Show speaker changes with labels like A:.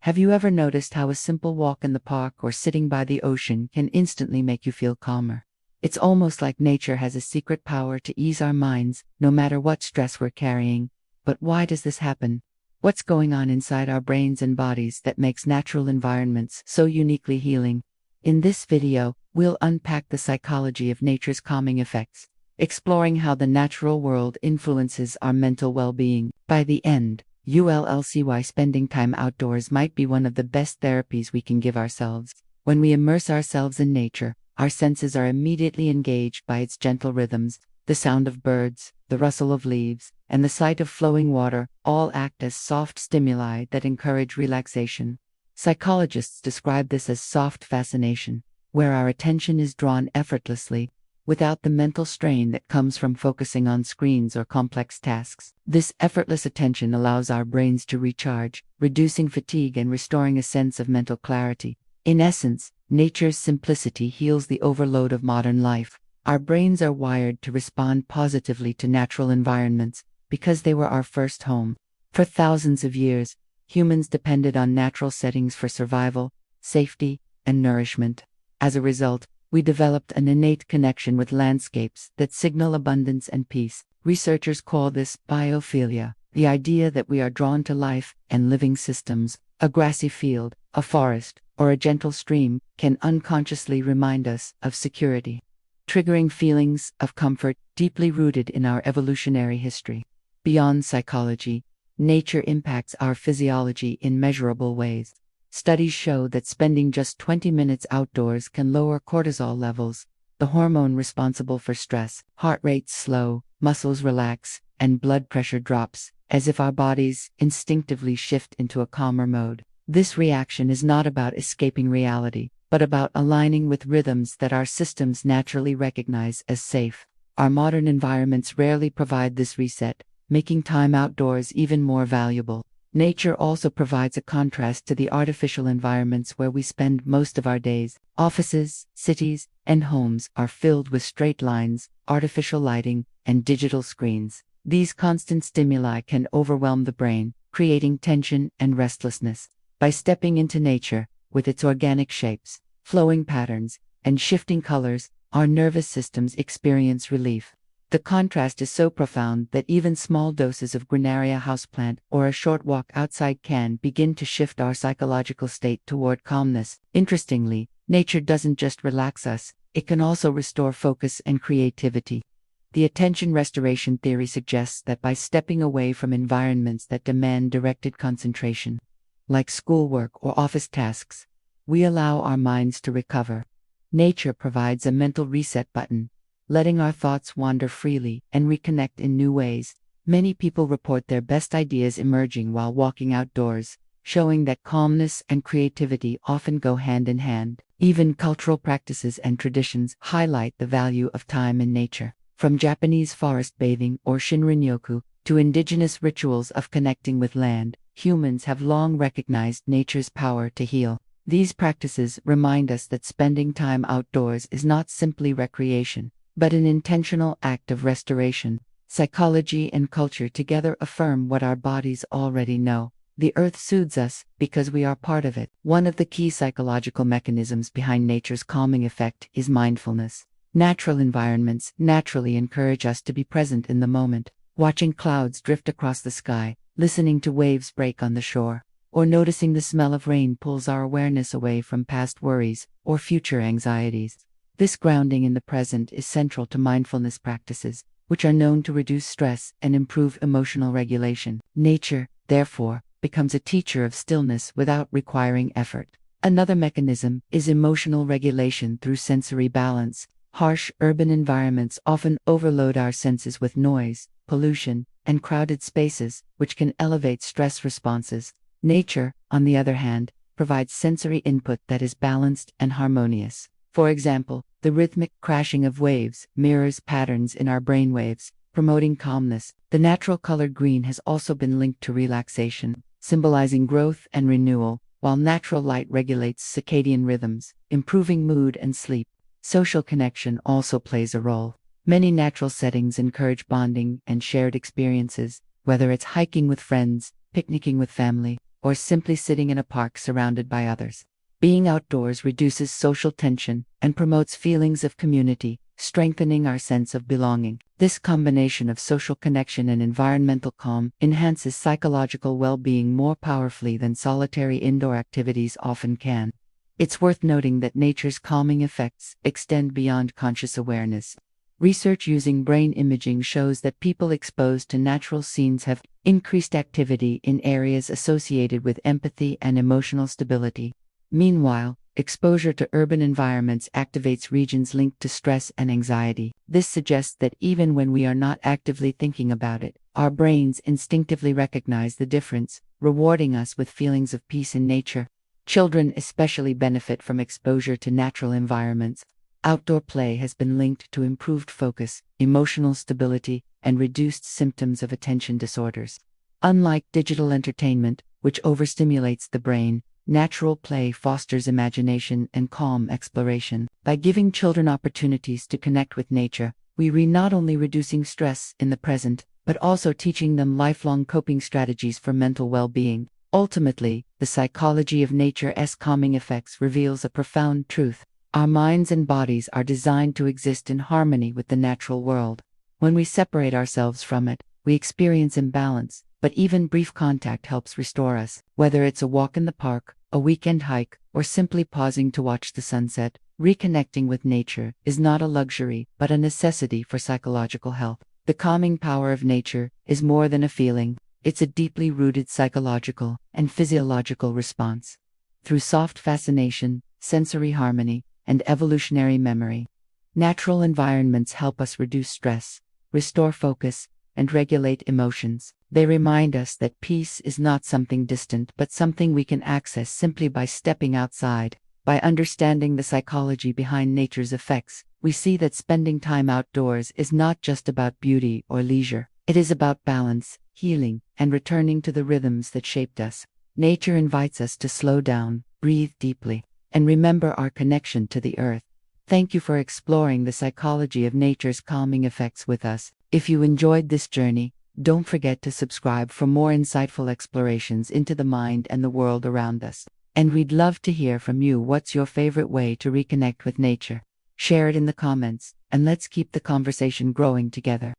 A: Have you ever noticed how a simple walk in the park or sitting by the ocean can instantly make you feel calmer? It's almost like nature has a secret power to ease our minds, no matter what stress we're carrying. But why does this happen? What's going on inside our brains and bodies that makes natural environments so uniquely healing? In this video, we'll unpack the psychology of nature's calming effects, exploring how the natural world influences our mental well-being. By the end, you'll see why spending time outdoors might be one of the best therapies we can give ourselves. When we immerse ourselves in nature, our senses are immediately engaged by its gentle rhythms. The sound of birds, the rustle of leaves, and the sight of flowing water all act as soft stimuli that encourage relaxation. Psychologists describe this as soft fascination, where our attention is drawn effortlessly, without the mental strain that comes from focusing on screens or complex tasks. This effortless attention allows our brains to recharge, reducing fatigue and restoring a sense of mental clarity. In essence, nature's simplicity heals the overload of modern life. Our brains are wired to respond positively to natural environments because they were our first home. For thousands of years, humans depended on natural settings for survival, safety, and nourishment. As a result, we developed an innate connection with landscapes that signal abundance and peace. Researchers call this biophilia, the idea that we are drawn to life and living systems. A grassy field, a forest, or a gentle stream can unconsciously remind us of security, triggering feelings of comfort deeply rooted in our evolutionary history. Beyond psychology, nature impacts our physiology in measurable ways. Studies show that spending just 20 minutes outdoors can lower cortisol levels, the hormone responsible for stress. Heart rates slow, muscles relax, and blood pressure drops, as if our bodies instinctively shift into a calmer mode. This reaction is not about escaping reality, but about aligning with rhythms that our systems naturally recognize as safe. Our modern environments rarely provide this reset, making time outdoors even more valuable. Nature also provides a contrast to the artificial environments where we spend most of our days. Offices, cities, and homes are filled with straight lines, artificial lighting, and digital screens. These constant stimuli can overwhelm the brain, creating tension and restlessness. By stepping into nature, with its organic shapes, flowing patterns, and shifting colors, our nervous systems experience relief. The contrast is so profound that even small doses of Granaria houseplant or a short walk outside can begin to shift our psychological state toward calmness. Interestingly, nature doesn't just relax us, it can also restore focus and creativity. The attention restoration theory suggests that by stepping away from environments that demand directed concentration, like schoolwork or office tasks, we allow our minds to recover. Nature provides a mental reset button, letting our thoughts wander freely and reconnect in new ways. Many people report their best ideas emerging while walking outdoors, showing that calmness and creativity often go hand in hand. Even cultural practices and traditions highlight the value of time in nature. From Japanese forest bathing or Shinrin-yoku to indigenous rituals of connecting with land, humans have long recognized nature's power to heal. These practices remind us that spending time outdoors is not simply recreation, but an intentional act of restoration. Psychology and culture together affirm what our bodies already know. The earth soothes us because we are part of it. One of the key psychological mechanisms behind nature's calming effect is mindfulness. Natural environments naturally encourage us to be present in the moment, watching clouds drift across the sky, listening to waves break on the shore, or noticing the smell of rain pulls our awareness away from past worries or future anxieties. This grounding in the present is central to mindfulness practices, which are known to reduce stress and improve emotional regulation. Nature, therefore, becomes a teacher of stillness without requiring effort. Another mechanism is emotional regulation through sensory balance. Harsh urban environments often overload our senses with noise, pollution, and crowded spaces, which can elevate stress responses. Nature, on the other hand, provides sensory input that is balanced and harmonious. For example, the rhythmic crashing of waves mirrors patterns in our brainwaves, promoting calmness. The natural colored green has also been linked to relaxation, symbolizing growth and renewal, while natural light regulates circadian rhythms, improving mood and sleep. Social connection also plays a role. Many natural settings encourage bonding and shared experiences, whether it's hiking with friends, picnicking with family, or simply sitting in a park surrounded by others. Being outdoors reduces social tension and promotes feelings of community, strengthening our sense of belonging. This combination of social connection and environmental calm enhances psychological well-being more powerfully than solitary indoor activities often can. It's worth noting that nature's calming effects extend beyond conscious awareness. Research using brain imaging shows that people exposed to natural scenes have increased activity in areas associated with empathy and emotional stability. Meanwhile, exposure to urban environments activates regions linked to stress and anxiety. This suggests that even when we are not actively thinking about it, our brains instinctively recognize the difference, rewarding us with feelings of peace in nature. Children especially benefit from exposure to natural environments. Outdoor play has been linked to improved focus, emotional stability, and reduced symptoms of attention disorders. Unlike digital entertainment, which overstimulates the brain, natural play fosters imagination and calm exploration. By giving children opportunities to connect with nature, we not only reducing stress in the present, but also teaching them lifelong coping strategies for mental well-being. Ultimately, the psychology of nature's calming effects reveals a profound truth. Our minds and bodies are designed to exist in harmony with the natural world. When we separate ourselves from it, we experience imbalance, but even brief contact helps restore us. Whether it's a walk in the park, a weekend hike, or simply pausing to watch the sunset, reconnecting with nature is not a luxury, but a necessity for psychological health. The calming power of nature is more than a feeling, it's a deeply rooted psychological and physiological response. Through soft fascination, sensory harmony, and evolutionary memory, natural environments help us reduce stress, restore focus, and regulate emotions. They remind us that peace is not something distant but something we can access simply by stepping outside. By understanding the psychology behind nature's effects, we see that spending time outdoors is not just about beauty or leisure. It is about balance, healing, and returning to the rhythms that shaped us. Nature invites us to slow down, breathe deeply, and remember our connection to the earth. Thank you for exploring the psychology of nature's calming effects with us. If you enjoyed this journey, don't forget to subscribe for more insightful explorations into the mind and the world around us. And we'd love to hear from you. What's your favorite way to reconnect with nature? Share it in the comments, and let's keep the conversation growing together.